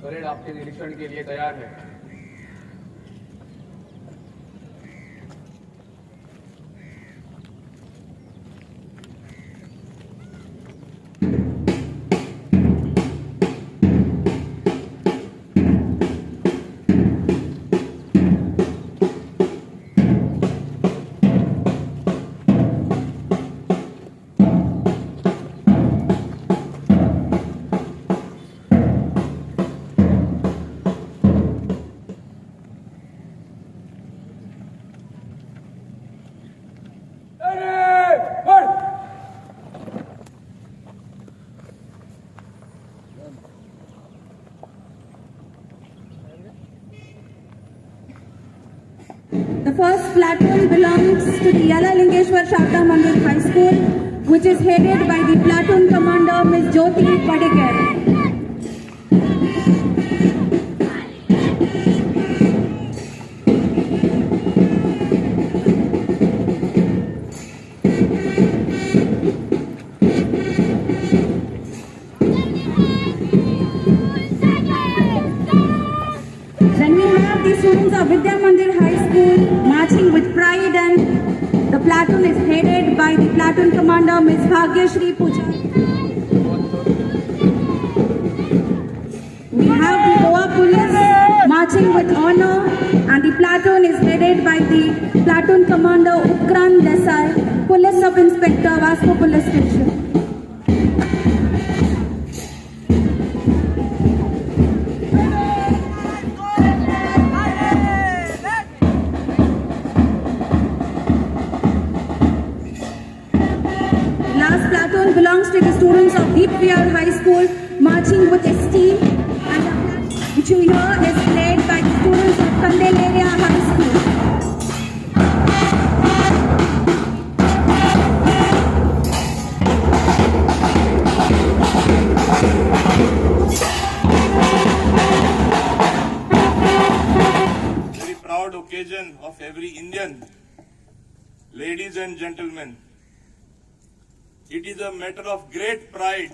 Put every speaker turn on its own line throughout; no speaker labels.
Parade आपके निरीक्षण के लिए तैयार है।
The first platoon belongs to the Yala Lingeshwar Sharda Mandir High School, which is headed by the platoon commander Ms. Jyoti Padekar. Then we have the students of Vidya Mandir High School marching with pride, and the platoon is headed by the platoon commander Ms. Bhagyashri Puja. We have the Goa Police marching with honor, and the platoon is headed by the platoon commander Utkrant Desai, Police Sub-Inspector, Vasco Police Station. Belongs to the students of Deep Priyar High School marching with esteem, and the flag which you hear is played by the students of Candelaria High School.
Very proud occasion of every Indian. Ladies and gentlemen, it is a matter of great pride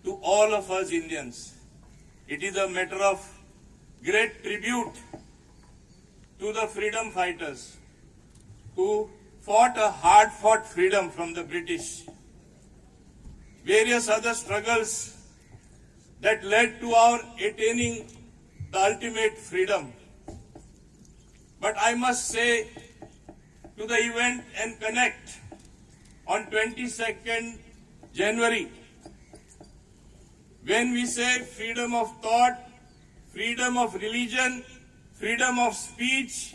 to all of us Indians. It is a matter of great tribute to the freedom fighters who fought a hard-fought freedom from the British. Various other struggles that led to our attaining the ultimate freedom. But I must say to the event and connect on 22nd January, when we say freedom of thought, freedom of religion, freedom of speech,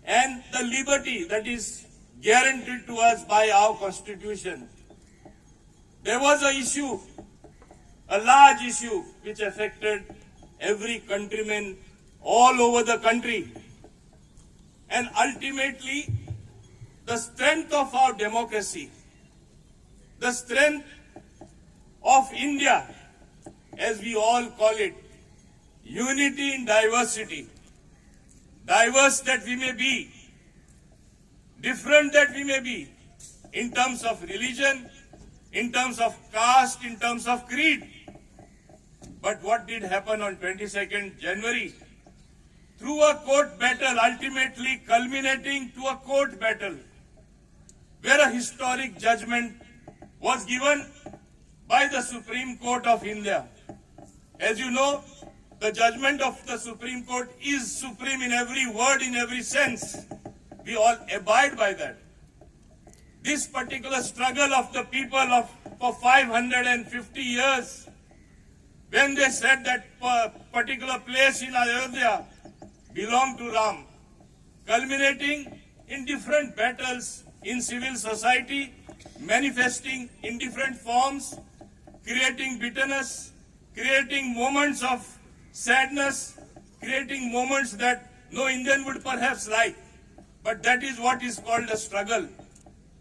and the liberty that is guaranteed to us by our Constitution, there was an issue, a large issue, which affected every countryman all over the country. And ultimately, the strength of our democracy, the strength of India, as we all call it, unity in diversity, diverse that we may be, different that we may be, in terms of religion, in terms of caste, in terms of creed. But what did happen on 22nd January? Through a court battle, ultimately culminating to a court battle, where a historic judgment was given by the Supreme Court of India. As you know, the judgment of the Supreme Court is supreme in every word, in every sense. We all abide by that. This particular struggle of the people for 550 years, when they said that particular place in Ayodhya belonged to Ram, culminating in different battles in civil society, manifesting in different forms, creating bitterness, creating moments of sadness, creating moments that no Indian would perhaps like. But that is what is called a struggle.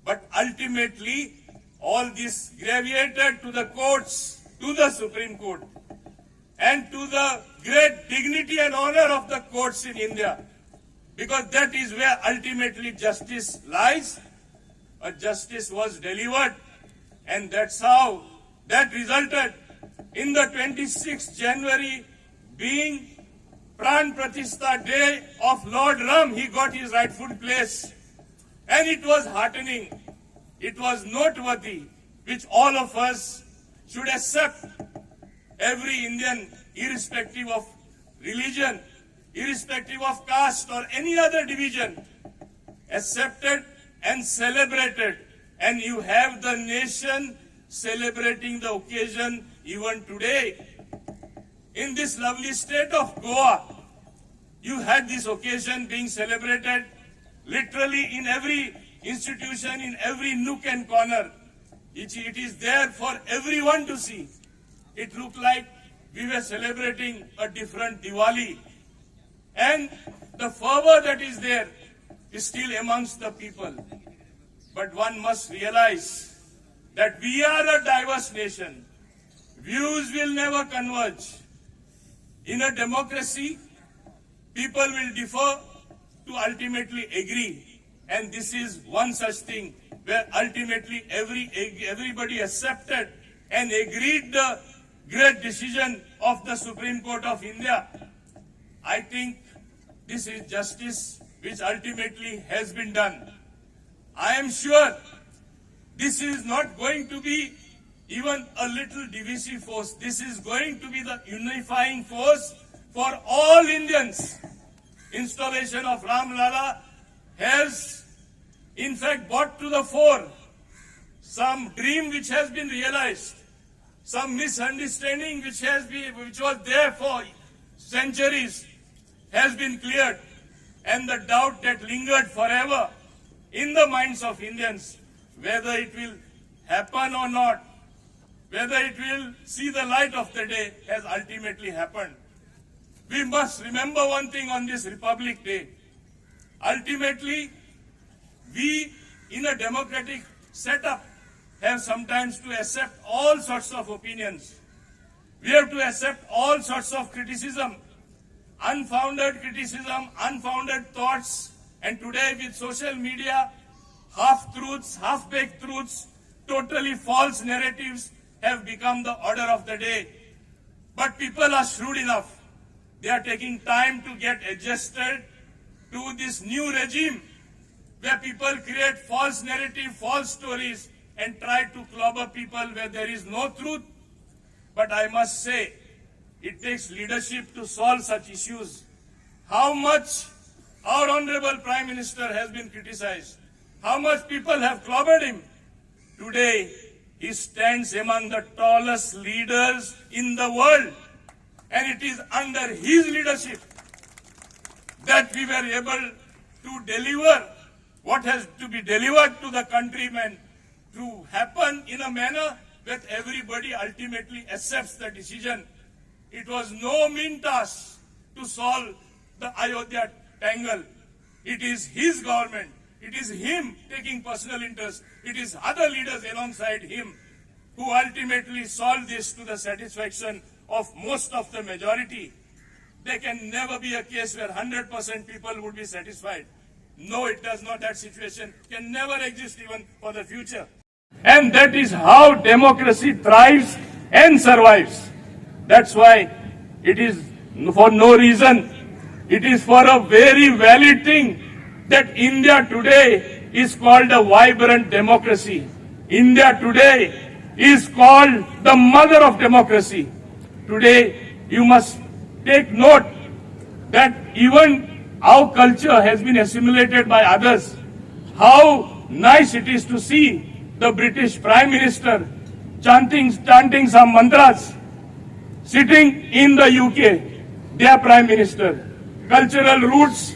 But ultimately, all this graviated to the courts, to the Supreme Court, and to the great dignity and honor of the courts in India. Because that is where ultimately justice lies. A justice was delivered, and that's how that resulted in the 26th January being Pran Pratishtha Day of Lord Ram, he got his rightful place. And it was heartening, it was noteworthy, which all of us should accept. Every Indian, irrespective of religion, irrespective of caste or any other division, accepted and celebrated. And you have the nation celebrating the occasion even today. In this lovely state of Goa, you had this occasion being celebrated literally in every institution, in every nook and corner. It is there for everyone to see. It looked like we were celebrating a different Diwali. And the fervor that is there is still amongst the people. But one must realize that we are a diverse nation. Views will never converge. In a democracy, people will differ to ultimately agree. And this is one such thing where ultimately everybody accepted and agreed the great decision of the Supreme Court of India. I think this is justice which ultimately has been done. I am sure this is not going to be even a little divisive force. This is going to be the unifying force for all Indians. Installation of Ram Lala has in fact brought to the fore some dream which has been realized, some misunderstanding which was there for centuries has been cleared, and the doubt that lingered forever in the minds of Indians, whether it will happen or not, whether it will see the light of the day, has ultimately happened. We must remember one thing on this Republic Day. Ultimately, we in a democratic setup have sometimes to accept all sorts of opinions. We have to accept all sorts of criticism, unfounded criticism, unfounded thoughts. And today with social media, half-truths, half-baked truths, totally false narratives have become the order of the day. But people are shrewd enough. They are taking time to get adjusted to this new regime where people create false narrative, false stories and try to clobber people where there is no truth. But I must say, it takes leadership to solve such issues. How much our Honorable Prime Minister has been criticized, how much people have clobbered him. Today, he stands among the tallest leaders in the world. And it is under his leadership that we were able to deliver what has to be delivered to the countrymen to happen in a manner that everybody ultimately accepts the decision. It was no mean task to solve the Ayodhya tangle. It is his government. It is him taking personal interest. It is other leaders alongside him who ultimately solve this to the satisfaction of most of the majority. There can never be a case where 100% people would be satisfied. No, it does not. That situation can never exist even for the future. And that is how democracy thrives and survives. That's why it is for no reason. It is for a very valid thing that India today is called a vibrant democracy. India today is called the mother of democracy. Today, you must take note that even our culture has been assimilated by others. How nice it is to see the British Prime Minister chanting some mantras, sitting in the UK, their Prime Minister. Cultural roots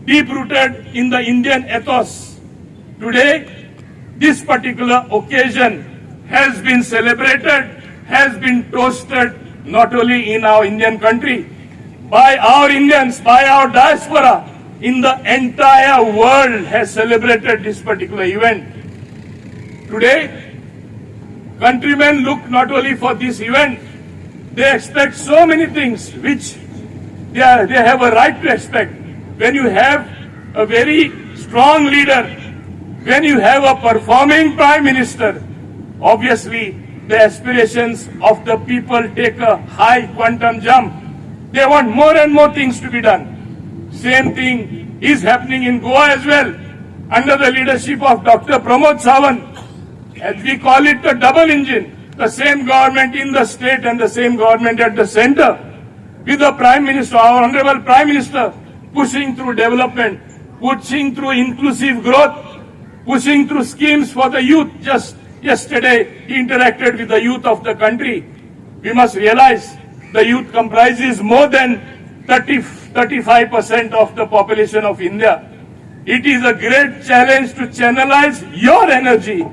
deep-rooted in the Indian ethos. Today, this particular occasion has been celebrated, has been toasted not only in our Indian country, by our Indians, by our diaspora, in the entire world has celebrated this particular event. Today, countrymen look not only for this event, they expect so many things which they have a right to expect. When you have a very strong leader, when you have a performing Prime Minister, obviously the aspirations of the people take a high quantum jump. They want more and more things to be done. Same thing is happening in Goa as well, under the leadership of Dr. Pramod Sawant. As we call it the double engine, the same government in the state and the same government at the center, with the Prime Minister, our Honorable Prime Minister, pushing through development, pushing through inclusive growth, pushing through schemes for the youth. Just yesterday, he interacted with the youth of the country. We must realize the youth comprises more than 35% of the population of India. It is a great challenge to channelize your energy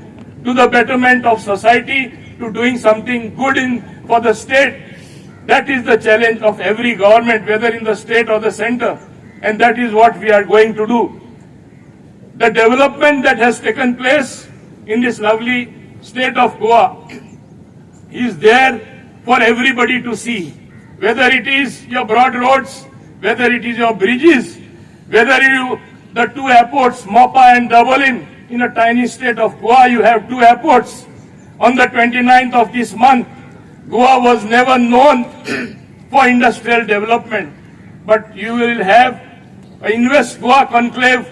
to the betterment of society, to doing something good for the state. That is the challenge of every government, whether in the state or the center. And that is what we are going to do. The development that has taken place in this lovely state of Goa is there for everybody to see. Whether it is your broad roads, whether it is your bridges, whether the two airports, Mopa and Dublin, in a tiny state of Goa, you have two airports. On the 29th of this month, Goa was never known for industrial development, but you will have an Invest Goa conclave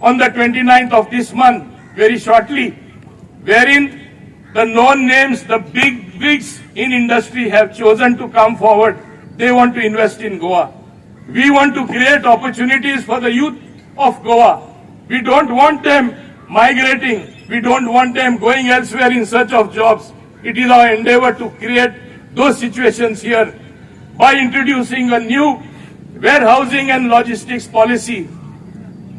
on the 29th of this month, very shortly, wherein the known names, the bigs in industry have chosen to come forward. They want to invest in Goa. We want to create opportunities for the youth of Goa. We don't want them migrating. We don't want them going elsewhere in search of jobs. It is our endeavor to create those situations here by introducing a new warehousing and logistics policy.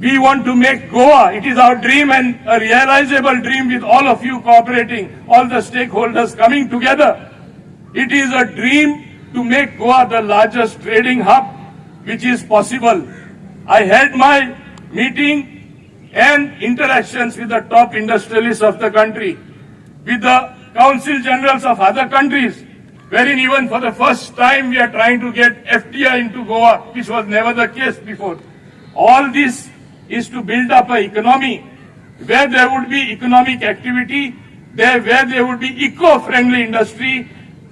We want to make Goa, it is our dream and a realizable dream with all of you cooperating, all the stakeholders coming together. It is a dream to make Goa the largest trading hub, which is possible. I had my meeting and interactions with the top industrialists of the country, with the council generals of other countries, wherein even for the first time we are trying to get FDI into Goa, which was never the case before. All this is to build up an economy where there would be economic activity, where there would be eco-friendly industry,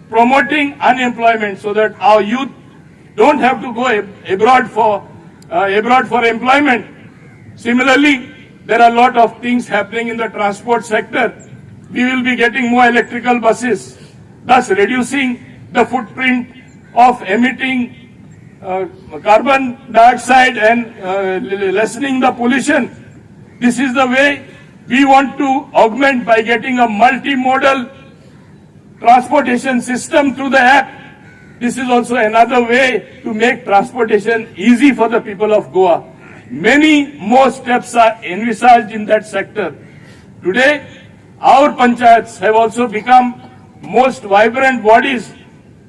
promoting unemployment so that our youth don't have to go abroad for employment. Similarly, there are a lot of things happening in the transport sector. We will be getting more electrical buses, thus reducing the footprint of emitting carbon dioxide and lessening the pollution. This is the way we want to augment by getting a multimodal transportation system through the app. This is also another way to make transportation easy for the people of Goa. Many more steps are envisaged in that sector. Today, our panchayats have also become most vibrant bodies.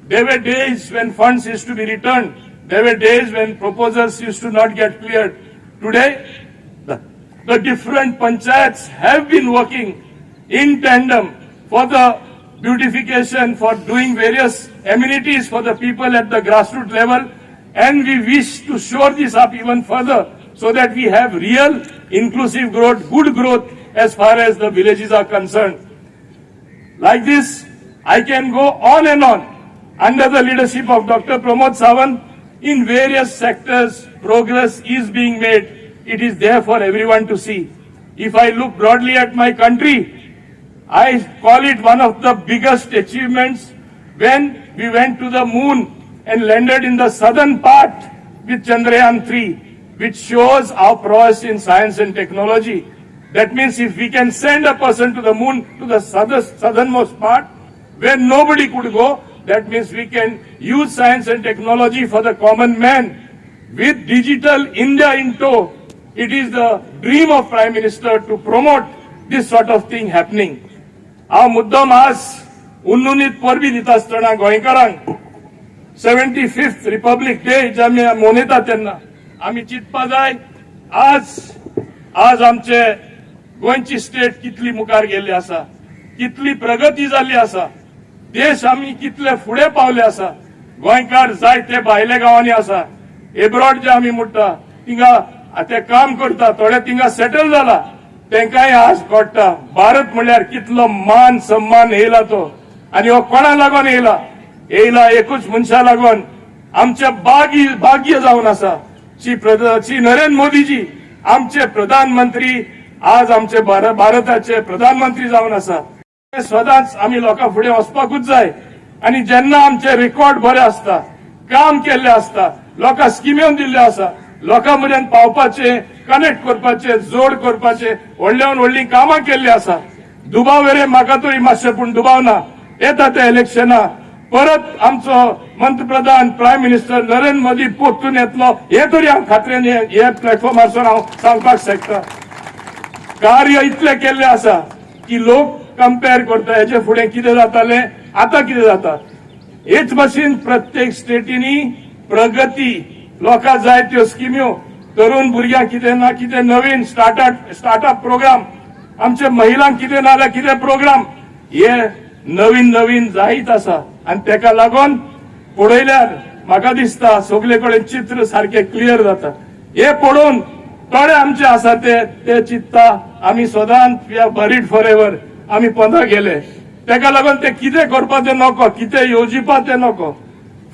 There were days when funds used to be returned. There were days when proposals used to not get cleared. Today, the different panchayats have been working in tandem for the beautification, for doing various amenities for the people at the grassroots level, and we wish to shore this up even further so that we have real inclusive growth, good growth as far as the villages are concerned. Like this, I can go on and on. Under the leadership of Dr. Pramod Sawant, in various sectors, progress is being made. It is there for everyone to see. If I look broadly at my country, I call it one of the biggest achievements when we went to the moon and landed in the southern part with Chandrayaan 3, which shows our prowess in science and technology. That means if we can send a person to the moon, to the southernmost part, where nobody could go, that means we can use science and technology for the common man. With Digital India in tow, it is the dream of Prime Minister to promote this sort of thing happening. Our muddam आज उन्नुनीत परबी दिता आसतना गोंयकारांक 75th Republic Day जे आमी मनयता तेन्ना आमी चिंतपा जाय आज आमचे गोंयची स्टेट कितली मुखार गेल्ली आसा, कितली प्रगती जाल्ली आसा, देश आमी कितले फुडें पावले आसा. गोंयकार जायते भायल्या गांवांनी आसा, एब्रॉड जे आमी म्हणटा थिंगा ते काम करता, थोडे थिंगा सेटल जाला, तेंकाय आज कळटा भारत म्हणल्यार कितलो मान सन्मान येयला तो. आणि हो कोणा लागून येयला एकूच मनशा लागून आमचे भाग्य जावन आसा श्री नरेंद्र मोदीजी आमचे प्रधानमंत्री आज आमचे भारताचे प्रधानमंत्री जावन आसा सदांच आमी लोकां फुडें वचपाकूच जाय आणि जेन्ना आमचे रेकॉर्ड बरे असता काम केल्ले असता लोकां स्किम्यो दिल्ल्यो आसा लोकां मेरेन पावपाचे कनेक्ट करपाचे जोड करपाचे व्हडल्यान व्हडली कामां केल्ली आसा दुबाव रे म्हाका तरी मातशें पूण दुबाव ना येता ते इलेक्शना परत आमचो पंतप्रधान प्रायम मिनिस्टर नरेंद्र मोदी परतून येतलो हे तरी हांव खात्रेन हे प्लॅटफॉर्मार हांव सांगपाक शकता कार्य इतले केल्ले आसा की लोक कंपेर करता हेचे फुडें कितें जातालें आता कितें जाता हेच भाशेन प्रत्येक स्टेटीनी प्रगती लोकां जाय त्यो स्किम्यो तरुण भुरग्यांक कितें ना कितें नवीन स्टार्टअप प्रोग्राम आमचे महिलांक कितें ना जाल्यार कितें प्रोग्राम हे नवीन जायत आसा आनी तेका लागून पळयल्यार म्हाका दिसता सगळे कडेन चित्र सारखे क्लियर जाता हे पळोवन थोडे आमचे आसा ते चित्ता आमी सदांच बरीड फॉर एव्हर आमी पंदरा गेले तेका लागून ते कितें करपाचें नको कितें येवजिवपाचें नको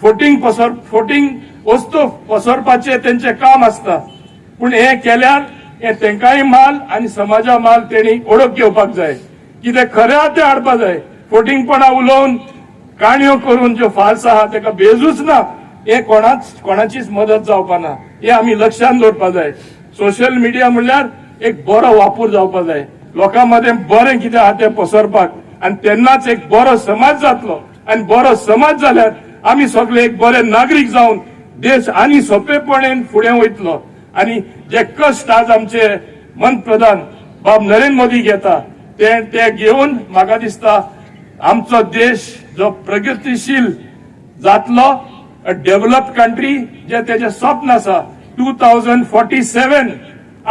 फोटींग वस्तू पसरपाचें तेंचें काम आसता पूण हे केल्यार हे तेंकाय माल आनी समाजा माल तेणी ओळख घेवपाक जाय कितें खरें आहा तें हाडपाक जाय फोटींगपणा उलोवन काणयो करून ज्यो फाल्स आहा तेका बेजूच ना हे कोणाचीच मदत जावपाना हे आमी लक्षांत दवरपाक जाय सोशल मिडिया म्हणल्यार एक बरो वापर जावपाक जाय लोकां मदें बरें कितें आहा तें पसरपाक आनी तेन्नाच एक बरो समाज जातलो आनी बरो समाज जाल्यार आमी सगळे एक बरे नागरीक जावन देश आनी सोंपेपणेन फुडें वयतलो आनी जे कश्ट आज आमचे पंतप्रधान बाब नरेंद्र मोदी घेता ते घेवन म्हाका दिसता आमचो देश जो प्रगतीशील जातलो डेव्हलप्ड कंट्री जे तेजें स्वप्न आसा 2047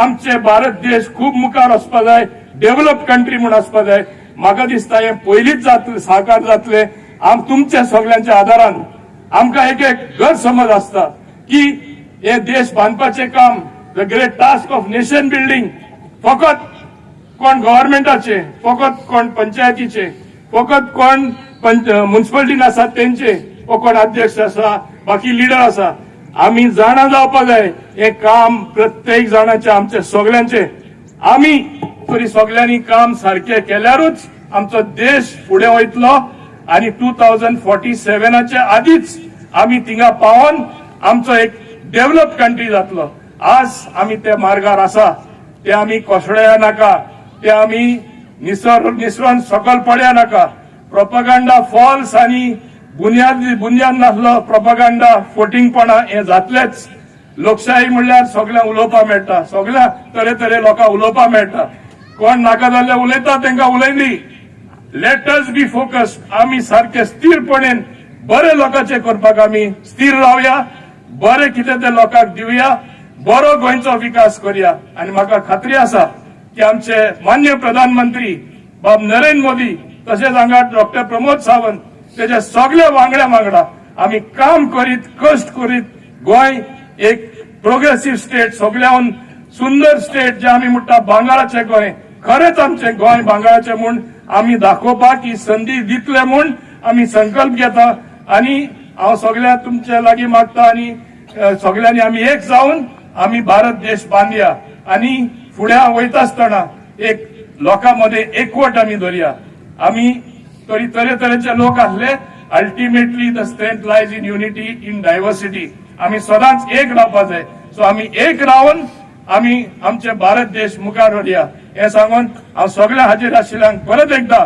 आमचे भारत देश खूब मुखार वचपा जाय डेव्हलप कंट्री म्हूण आसपा जाय म्हाका दिसता हे पयलींच जातले साकार जातले तुमच्या सगळ्यांच्या आदारान आमकां एक घर समज आसता की हे देश बांदपाचें काम the great task of nation building फकत कोण गव्हर्नमेंटाचे फकत कोण पंचायतीचे फकत कोण म्युन्सिपालिटीन आसात तेंचे वा कोण अध्यक्ष आसा बाकी लिडर आसा आमी जाणा जावपाक जाय हे काम प्रत्येक जाणाचे आमचे सगळ्यांचे आमी तरी सगळ्यांनी काम सारखे केल्यारूच आमचो देश फुडें वयतलो आणि 2047च्या आधीच आमी थिंगा पावन आमचो एक डेव्हलप कंट्री जातलो आज आमी त्या मार्गार आसा ते आमी कोसळ्या नाका ते आमी निसरून सकल पड्या नाका प्रोपागंडा फॉल्स आणि बुनियाद नासलो प्रोपागंडा फोटींगपणा हे जातलेच लोकशाही म्हणल्यार सगळ्यांक उलोवपाक मेळटा सगळ्या तरे लोकांक उलोवपाक मेळटा कोण नाका जाल्ले उलयता तांकां उलयली लेट अस बी फोकस्ड आमी सारखे स्थिरपणेन बरे लोकांचे करपाक आमी स्थिर रावया बरे कितें ते लोकांक दिवया बरो गोंयचो विकास करया आनी म्हाका खात्री आसा की आमचे मान्य प्रधानमंत्री बाब नरेंद्र मोदी तशेंच हांगा डॉक्टर प्रमोद सावंत तेजे सगळे वांगडा आमी काम करीत कश्ट करीत गोंय एक प्रोग्रेसिव्ह स्टेट सगळ्याहून सुंदर स्टेट जे आमी म्हणटा भांगाराचे गोंय खरेंच आमचे गोंय भांगाराचे म्हूण आमी दाखोवपाक ही संदी दितले म्हूण आमी संकल्प घेता आनी हांव सगळ्या तुमचे लागीं मागता आनी सगळ्यांनी आमी एक जावन आमी भारत देश बांदया आनी फुडें वयता आसतना एक लोकां मदें एकवट आमी दवरया आमी तरेचे लोक आसले ultimately the strength lies in unity in diversity आमी सदांच एक रावपाक जाय सो आमी एक रावन आमी आमचे भारत देश मुखार व्हरया हे सांगून हांव सगळ्या हाजीर आशिल्ल्यांक परत एकदा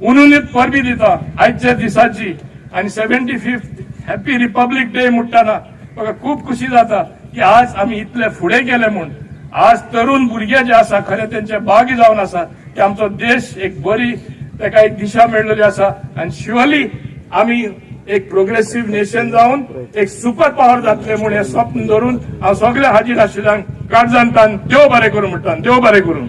उनुनीत परबी दिता आयच्या दिसाची आनी 75th हॅपी रिपब्लीक डे म्हणटाना म्हाका खूब खुशी जाता की आज आमी इतले फुडें गेले म्हूण आज तरुण भुरगे जे आसा खरे तेंचे भागी जावन आसा की आमचो देश एक बरी ताका एक दिशा मेळिल्ली आसा आनी शुअरली आमी एक प्रोग्रेसिव्ह नेशन जावन एक सुपर पॉवर जातले म्हूण हे स्वप्न धरून हांव सगळ्या हाजीर आशिल्ल्यांक काळजांतान देव बरें करूं म्हणटा देव बरें करूं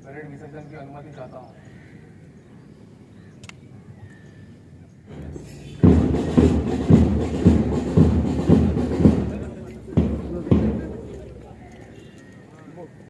परेड विसर्जन की अनुमति चाहता हूँ।